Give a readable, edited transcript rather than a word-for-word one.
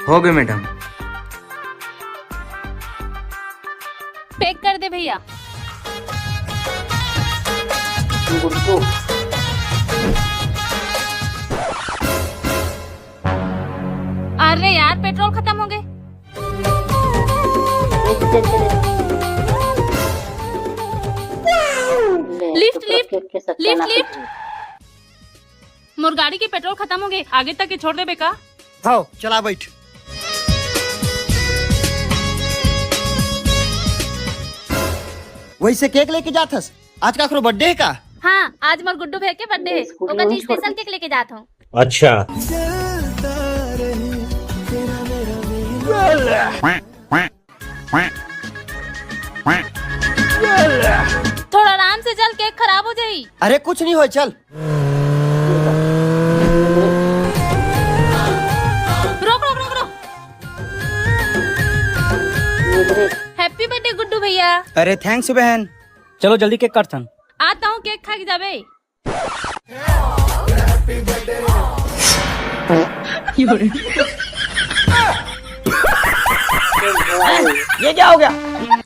हो गए madam. Pack कर दे भैया। गुड्डू अरे यार पेट्रोल खत्म हो गए। Lift lift lift lift. मोर गाड़ी की पेट्रोल खत्म हो गए, आगे तक के छोड़ दे बेका। हाँ चला बैठ। वैसे केक लेके जाथस, आज का आखिर बर्थडे है का? हाँ आज मोर गुड्डू भैया के बर्थडे है, ओका जी स्पेशल केक लेके जात हूँ। अच्छा। थोड़ा आराम से चल, केक खराब हो जाई। अरे कुछ नहीं हो, चल। रोक रोक रोक रोक। हैप्पी बर्थडे गुड्डू भैया। अरे थैंक्स बहन। चलो जल्दी केक काटथन। आता हूँ, केक खा के जाबे। ये क्या हो गया?